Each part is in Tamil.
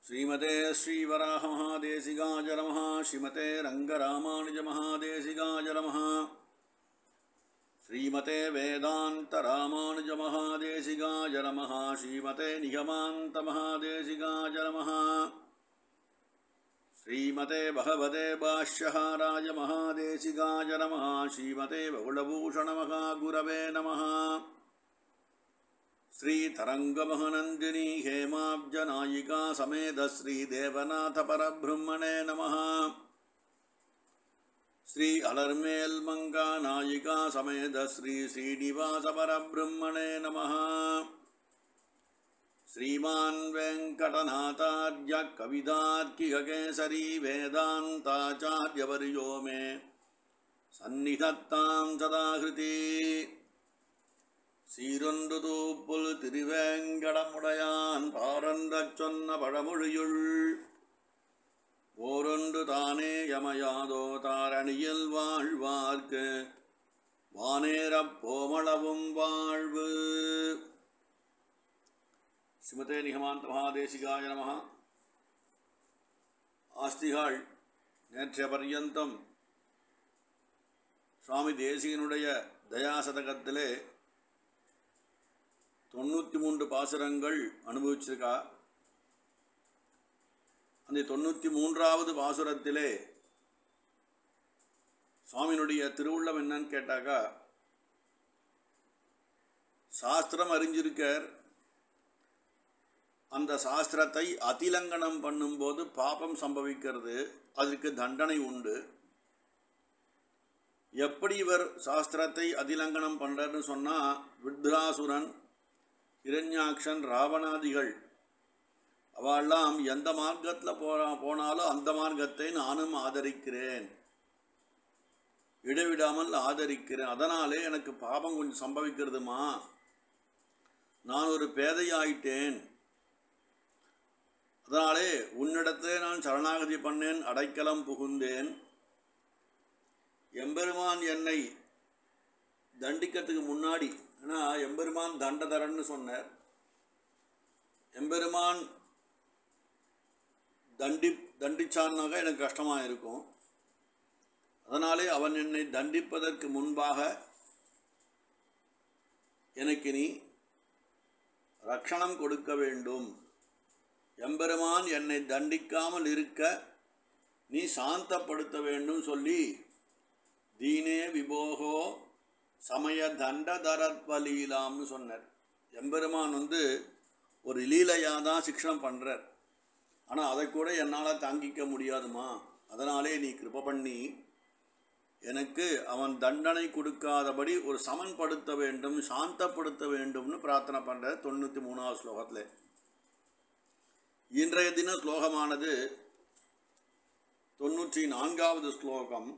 श्रीमते श्रीवराहमहादेशिकाय नमः। श्रीमते रङ्गरामानुजमहादेशिकाय नमः। श्रीमते वेदान्तरामानुजमहादेशिकाय नमः। श्रीमते निगमान्तमहादेशिकाय नमः। श्रीमते भगवते भाष्यहाराय महादेशिकाय नमः। श्रीमते बहुलभूषणमहागुरवे नमः। श्री तरंगमहनंदिनी हेमाब्जनायिका समेत श्री देवनाथ परब्रह्मणे नमः। श्री अलर्मेल मंगा नायिका समेत श्री श्रीनिवास परब्रह्मणे नमः। श्रीमान् वेंकटनाथार्य कवितार्किककेसरी वेदांताचार्यवर्यो मे सन्निधत्तां सदाहृति। சீரொன்றுது புல் திருவேங்கடமுடையான் பாரந்தச் சொன்ன பழமொழியுள் ஓரொன்று தானே யமயாதோ தாரணியில் வாழ்வார்க்கு வானேரப் போமளவும் வாழ்வு. ஸ்ரீமதே நிகமாந்த மகாதேசிகாய நமः. ஆஸ்திகாள் நேற்றைய பர்யந்தம் சுவாமி தேசிகனுடைய தயாசதகத்திலே 93 பாசுரங்கள் அனுபவிச்சிருக்கா. அந்த 93வது பாசுரத்திலே சுவாமியினுடைய திருவுள்ளம் என்னன்னு கேட்டாக்கா, சாஸ்திரம் அறிஞ்சிருக்கார். அந்த சாஸ்திரத்தை அதிலங்கனம் பண்ணும்போது பாபம் சம்பவிக்கிறது, அதற்கு தண்டனை உண்டு. எப்படி இவர் சாஸ்திரத்தை அதிலங்கனம் பண்ணுறாருன்னு சொன்னால், வித்ராசுரன், இரண்யாக்ஷன், ராவணாதிகள் அவெல்லாம் எந்த மார்க்கத்தில் போனாலும் அந்த மார்க்கத்தை நானும் ஆதரிக்கிறேன், இடைவிடாமல் ஆதரிக்கிறேன். அதனாலே எனக்கு பாபம் கொஞ்சம் சம்பவிக்கிறதுமா, நான் ஒரு பேதையாயிட்டேன். அதனாலே உன்னிடத்தே நான் சரணாகதி பண்ணேன், அடைக்கலம் புகுந்தேன். எம்பெருமான் என்னை தண்டிக்கிறதுக்கு முன்னாடி, ஏன்னா எம்பெருமான் தண்டதரன்னு சொன்னார். எம்பெருமான் தண்டிச்சான்னாக்கா எனக்கு கஷ்டமாக இருக்கும். அதனாலே அவன் என்னை தண்டிப்பதற்கு முன்பாக எனக்கு நீ ரக்ஷணம் கொடுக்க வேண்டும். எம்பெருமான் என்னை தண்டிக்காமல் இருக்க நீ சாந்தப்படுத்த வேண்டும் சொல்லி, தீனே விபோகோ சமய தண்டதரத்வலீலாம்னு சொன்னார். எம்பெருமான் ஒரு லீலையாக தான் சிக்ஷனம் பண்ணுறார். ஆனால் அதை கூட என்னால் தாங்கிக்க முடியாதுமா, அதனாலே நீ கிருப பண்ணி எனக்கு அவன் தண்டனை கொடுக்காதபடி ஒரு சமன்படுத்த வேண்டும், சாந்தப்படுத்த வேண்டும்னு பிரார்த்தனை பண்ணுறார் 93வது ஸ்லோகத்தில். இன்றைய தின ஸ்லோகமானது 94வது ஸ்லோகம்.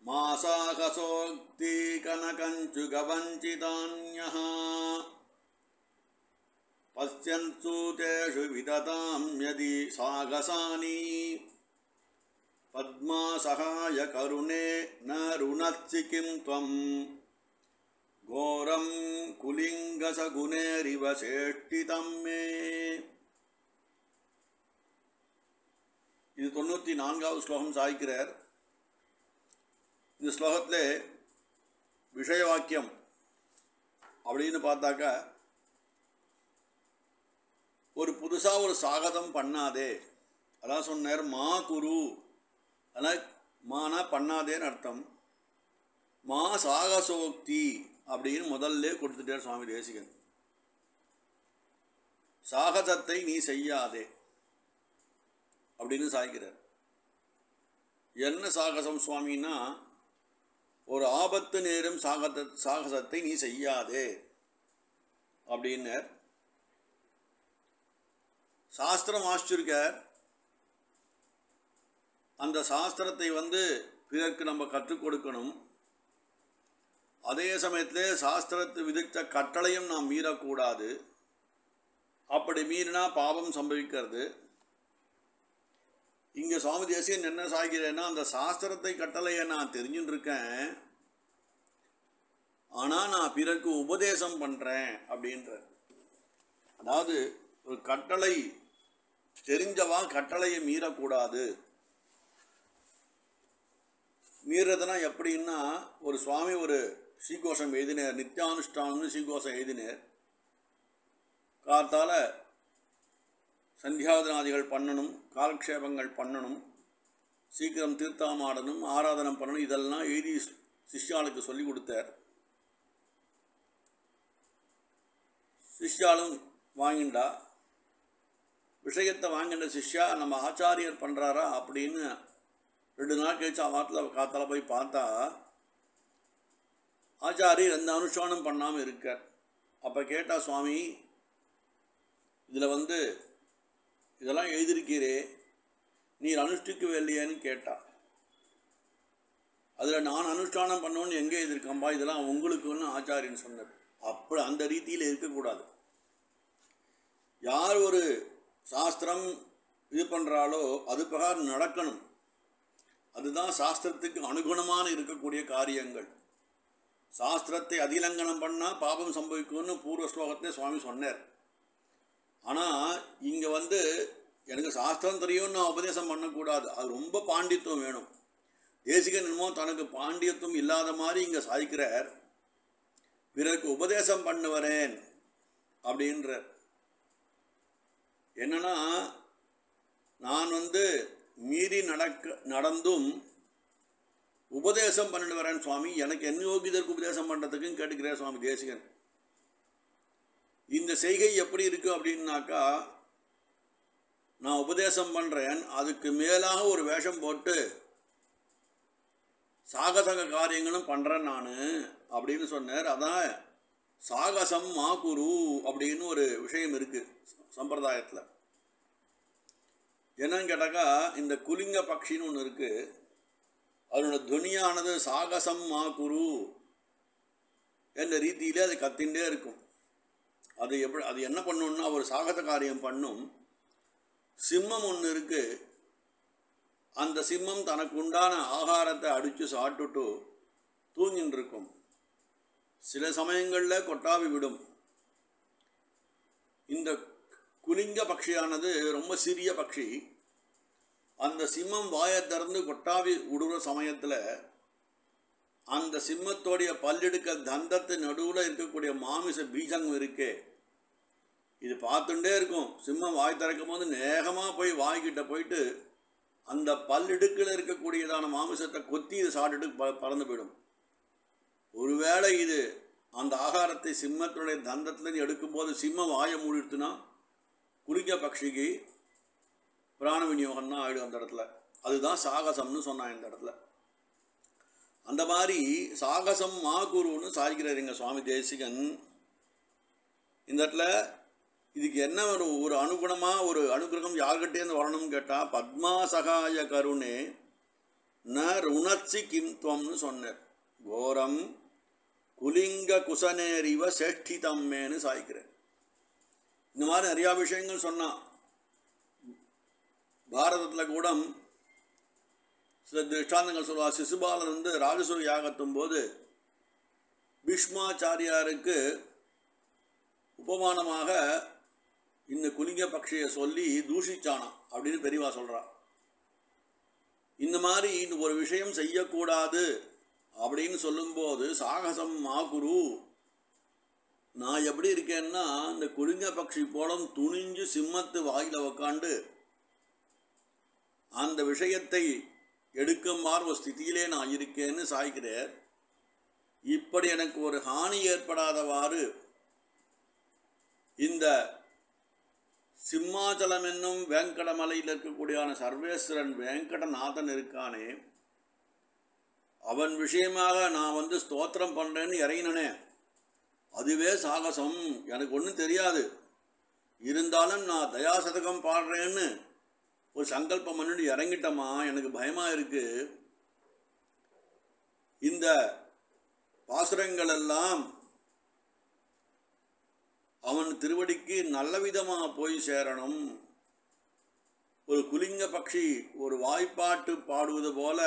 மாசாகசோக்தி கனகஞ்சுகவஞ்சிதான்யஹ பஸ்யன்சு தேஷு விததாம் யதி சாகசானி பத்மா சகாய கருணே ந ருணத்சி கிம் த்வம் கோரம் குலிங்கசகுணேரிவ சேஷ்டிதம் மே. இது 94வது ஸ்லோகம் சாய்க்கிறார். இந்த ஸ்லோகத்தில் விஷய வாக்கியம் அப்படின்னு பார்த்தாக்கா, ஒரு புதுசாக ஒரு சாகதம் பண்ணாதே, அதான் சொன்னார். மா குரு, ஆனால் மானா பண்ணாதேன்னு அர்த்தம். மா சாகசோக்தி அப்படின்னு முதல்ல கொடுத்துட்டார் சுவாமி தேசிகன். சாகசத்தை நீ செய்யாதே அப்படின்னு சாய்க்கிறார். என்ன சாகசம் சுவாமின்னா, ஒரு ஆபத்து நேரும் சாகசத்தை நீ செய்யாதே அப்படின்னர். சாஸ்திரம் ஆசிச்சிருக்கார். அந்த சாஸ்திரத்தை பிறருக்கு நம்ம கற்றுக் கொடுக்கணும். அதே சமயத்தில் சாஸ்திரத்தை விதித்த கட்டளையும் நாம் மீறக்கூடாது. அப்படி மீறினா பாவம் சம்பவிக்கிறது. இங்கே சுவாமி தேசிகன் என்ன சாய்கிறேன்னா, அந்த சாஸ்திரத்தை கட்டளையை நான் தெரிஞ்சுட்டு இருக்கேன், ஆனால் நான் பிறருக்கு உபதேசம் பண்ணுறேன் அப்படின்ற. அதாவது ஒரு கட்டளை தெரிஞ்சவா கட்டளையை மீறக்கூடாது. மீறதுனா எப்படின்னா, ஒரு சுவாமி ஒரு ஸ்ரீகோஷம் எழுதினார், நித்தியானுஷ்டானம்னு ஸ்ரீகோஷம் எழுதினார். கார்த்தால சந்தியாவதனாதிகள் பண்ணணும், காலக்ஷேபங்கள் பண்ணணும், சீக்கிரம் தீர்த்தாமாடணும், ஆராதனம் பண்ணணும், இதெல்லாம் எழுதி சிஷ்யாளுக்கு சொல்லி கொடுத்தார். சிஷ்யாலும் வாங்கிண்டா. விஷயத்தை வாங்கின்ற சிஷ்யா நம்ம ஆச்சாரியர் பண்ணுறாரா அப்படின்னு 2 நாள் கழிச்சு வாரத்தில் காத்தால போய் பார்த்தா ஆச்சாரியர் எந்த அனுஷ்டானம் பண்ணாமல் இருக்கார். அப்போ கேட்டா, சுவாமி இதில் இதெல்லாம் எழுதியிருக்கீரே, நீர் அனுஷ்டிக்கவே இல்லையேன்னு கேட்டா. அதில் நான் அனுஷ்டானம் பண்ணோன்னு எங்கே எழுதியிருக்கம்பா, இதெல்லாம் உங்களுக்குன்னு ஆச்சாரியன்னு சொன்னார். அப்படி அந்த ரீதியில் இருக்கக்கூடாது. யார் ஒரு சாஸ்திரம் இது பண்ணுறாலோ அது பிரகாரம் நடக்கணும். அதுதான் சாஸ்திரத்துக்கு அனுகுணமான இருக்கக்கூடிய காரியங்கள். சாஸ்திரத்தை அதிலங்கனம் பண்ணால் பாபம் சம்பவிக்கும்னு பூர்வ ஸ்லோகத்தை சுவாமி சொன்னார். ஆனால் இங்கே எனக்கு சாஸ்திரம் தெரியும்னு நான் உபதேசம் பண்ணக்கூடாது. அது ரொம்ப பாண்டித்துவம் வேணும். தேசிகன் என்னமோ தனக்கு பாண்டியத்துவம் இல்லாத மாதிரி இங்கே சாதிக்கிறார். பிறருக்கு உபதேசம் பண்ணுவரேன் அப்படின்ற என்னன்னா, நான் மீறி நடந்தும் உபதேசம் பண்ணிட்டு வரேன் சுவாமி, எனக்கு என்ன யோகிதருக்கு உபதேசம் பண்ணுறதுக்குன்னு கேட்டுக்கிறார் சுவாமி தேசிகன். இந்த செய்கை எப்படி இருக்கு அப்படின்னாக்கா, நான் உபதேசம் பண்ணுறேன், அதுக்கு மேலாக ஒரு வேஷம் போட்டு சாகசக காரியங்களும் பண்ணுறேன் நான் அப்படின்னு சொன்னார். அதான் சாகசம் மாகுரு அப்படின்னு ஒரு விஷயம் இருக்குது சம்பிரதாயத்தில். என்னன்னு கேட்டாக்கா, இந்த குலிங்க பக்ஷின்னு ஒன்று இருக்குது, அதனோட துனியானது சாகசம் மாகுரு என்ற ரீதியிலே அது கத்தின்றே இருக்கும். அது என்ன பண்ணுன்னா, ஒரு சாகச காரியம் பண்ணும். சிம்மம் ஒன்று இருக்குது, அந்த சிம்மம் தனக்கு உண்டான ஆகாரத்தை அடித்து சாப்பிட்டுட்டு தூங்கின்னு இருக்கும். சில சமயங்களில் கொட்டாவி விடும். இந்த குலிங்க பட்சியானது ரொம்ப சிறிய பட்சி. அந்த சிம்மம் வாயை திறந்து கொட்டாவி விடுற சமயத்தில் அந்த சிம்மத்தோடைய பல்லெடுக்க தந்தத்து நடுவில் இருக்கக்கூடிய மாமிச பீஜங்கம் இருக்கே, இது பார்த்துட்டே இருக்கும். சிம்மம் வாய் திறக்கும் போது நேகமாக போய் வாய்கிட்ட போயிட்டு அந்த பல்லிடுக்கில் இருக்கக்கூடியதான மாமிசத்தை கொத்தி இது சாப்பிட்டுட்டு பறந்து போயிடும். ஒருவேளை இது அந்த ஆகாரத்தை சிம்மத்துடைய தந்தத்துலேருந்து எடுக்கும்போது சிம்மம் வாயை மூடிடுத்துனா குலிங்க பட்சிக்கு பிராண விநியோகம் தான் ஆகிடும் அந்த இடத்துல. அதுதான் சாகசம்னு சொன்னான் இந்த இடத்துல. அந்த மாதிரி சாகசம் மாகுருன்னு சாதிக்கிறார் எங்கள் சுவாமி தேசிகன். இந்த இடத்துல இதுக்கு என்ன ஒரு அனுகுணமாக ஒரு அனுகிரகம் யார்கிட்டேருந்து வரணும்னு கேட்டால், பத்மா சகாய கருணே ந ருணர்ச்சி கிம்துவம்னு சொன்னார். கோரம் குலிங்க குசனேரிவ சேஷ்டிதம்மேன்னு சாய்க்கிறேன். இந்த மாதிரி நிறையா விஷயங்கள் சொன்னான். பாரதத்தில் கூட சில திருஷ்டாந்தங்கள் சொல்லுவா. சிசுபாலன் ராஜசூய யாகத்தும் போது பீஷ்மாச்சாரியாருக்கு உபமானமாக இந்த குலிங்க பட்சியை சொல்லி தூஷிச்சானான் அப்படின்னு பெரியவா சொல்கிறா. இந்த மாதிரி இந்த ஒரு விஷயம் செய்யக்கூடாது அப்படின்னு சொல்லும்போது, சாகசம் மாகுரு, நான் எப்படி இருக்கேன்னா இந்த குலிங்க பட்சி போலம் துணிஞ்சு சிம்மத்து வாயில உக்காண்டு அந்த விஷயத்தை எடுக்குமாறு ஒரு ஸ்திதியிலே நான் இருக்கேன்னு சாய்க்கிறார். இப்படி எனக்கு ஒரு ஹானி ஏற்படாதவாறு இந்த சிம்மாச்சலம் என்னும் வேங்கடமலையில் இருக்கக்கூடியான சர்வேஸ்வரன் வேங்கடநாதன் இருக்கானே, அவன் விஷயமாக நான் ஸ்தோத்திரம் பண்ணுறேன்னு இறங்கினனே, அதுவே சாகசம். எனக்கு ஒன்றும் தெரியாது, இருந்தாலும் நான் தயாசதகம் பாடுறேன்னு ஒரு சங்கல்பம் பண்ணிட்டு இறங்கிட்டமா, எனக்கு பயமாக இருக்குது. இந்த பாசுரங்கள் எல்லாம் அவன் திருவடிக்கு நல்ல விதமாக போய் சேரணும். ஒரு குலிங்க பட்சி ஒரு வாய்ப்பாட்டு பாடுவது போல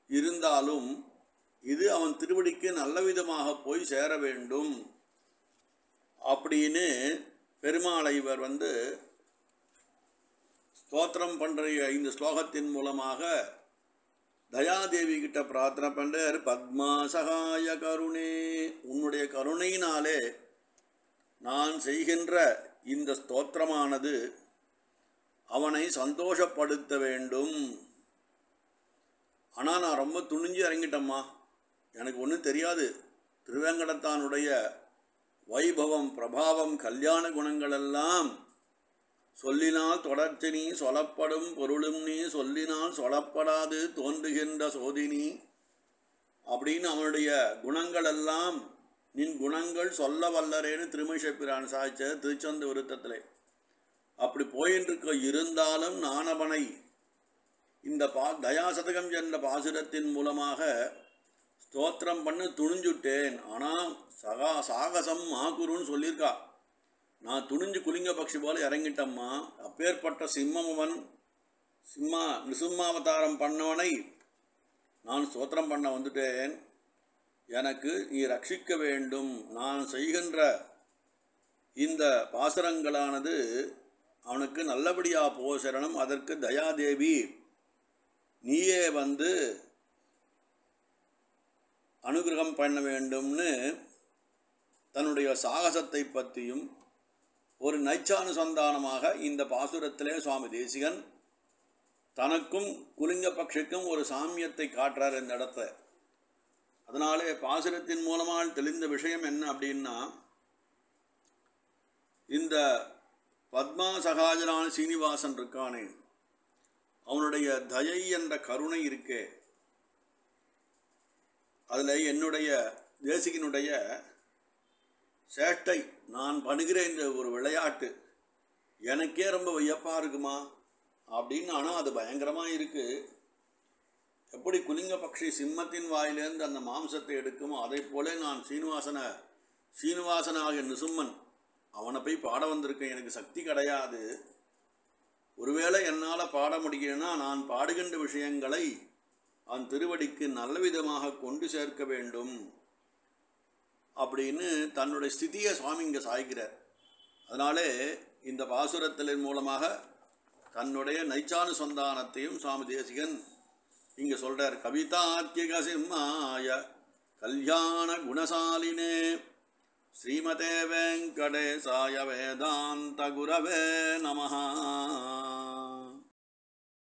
இருந்தாலும் இது அவன் திருவடிக்கு நல்ல விதமாக போய் சேர வேண்டும் அப்படின்னு பெருமாளை இவர் ஸ்தோத்திரம் பண்ணுற இந்த ஸ்லோகத்தின் மூலமாக தயாதேவி கிட்ட பிரார்த்தனை பண்ணுறார். பத்மா சகாய கருணே, உன்னுடைய கருணையினாலே நான் செய்கின்ற இந்த ஸ்தோத்திரமானது அவனை சந்தோஷப்படுத்த வேண்டும். ஆனால் நான் ரொம்ப துணிஞ்சு இறங்கிட்டம்மா, எனக்கு ஒன்றும் தெரியாது. திருவேங்கடத்தானுடைய வைபவம், பிரபாவம், கல்யாண குணங்களெல்லாம் சொல்லினால் தொடர்ச்சி நீ சொல்லப்படும் பொருளும் நீ சொல்லினால் சொல்லப்படாது தோன்றுகின்ற சோதினி அப்படின்னு அவனுடைய குணங்களெல்லாம் நின் குணங்கள் சொல்ல வல்லரேன்னு திருமழிசைப்பிரான் சாய்ச்ச திருச்சந்த விருத்தத்திலே அப்படி போயின்றிருக்க. இருந்தாலும் நான் அவனை இந்த தயாசதகம் என்ற பாசுரத்தின் மூலமாக ஸ்தோத்திரம் பண்ண துணிஞ்சுட்டேன். ஆனால் சாகசம் மாகுருன்னு சொல்லியிருக்கா. நான் துணிஞ்சு குலிங்க பக்ஷி போல இறங்கிட்டம்மா. அப்பேற்பட்ட சிம்மமவன் நிசும்மாவதாரம் பண்ணவனை நான் ஸ்தோத்திரம் பண்ண வந்துட்டேன். எனக்கு நீ ரட்சிக்க வேண்டும். நான் செய்கின்ற இந்த பாசுரங்களானது அவனுக்கு நல்லபடியாக போசரணம். அதற்கு தயாதேவி நீயே அனுகிரகம் பண்ண வேண்டும்னு தன்னுடைய சாகசத்தை பற்றியும் ஒரு நைச்சானுசந்தானமாக இந்த பாசுரத்திலே சுவாமி தேசிகன் தனக்கும் குலிங்க பக்ஷிக்கும் ஒரு சாமியத்தை காட்டுறார் இந்த இடத்த. அதனாலே பாசுரத்தின் மூலமாக தெளிந்த விஷயம் என்ன அப்படின்னா, இந்த பத்மா சகாஜனான சீனிவாசன் இருக்கானே, அவனுடைய தயை என்ற கருணை இருக்கே, அதில் என்னுடைய தேசிகனுடைய சேட்டை நான் பண்ணுகிற இந்த ஒரு விளையாட்டு எனக்கே ரொம்ப வியப்பாக இருக்குமா அப்படின்னு. ஆனால் அது பயங்கரமாக இருக்குது. எப்படி குலிங்க பக்ஷி சிம்மத்தின் வாயிலேருந்து அந்த மாம்சத்தை எடுக்குமோ அதை போல நான் சீனிவாசனாகிய நிசும்மன் அவனை போய் பாட வந்திருக்கேன். எனக்கு சக்தி கிடையாது. ஒருவேளை என்னால் பாட முடியலன்னா நான் பாடுகின்ற விஷயங்களை அவன் திருவடிக்கு நல்ல விதமாக கொண்டு சேர்க்க வேண்டும் அப்படின்னு தன்னுடைய ஸ்திதியை சுவாமி இங்கே சாய்க்கிறார். அதனாலே இந்த பாசுரத்தின் மூலமாக தன்னுடைய நைச்சானுசந்தானத்தையும் சுவாமி தேசிகன் இங்கே சொல்கிறார். கவிதாத்யக சிம்மாய கல்யாண குணசாலினே ஸ்ரீமதே வெங்கடேசாய வேதாந்த குரவே நமஹ.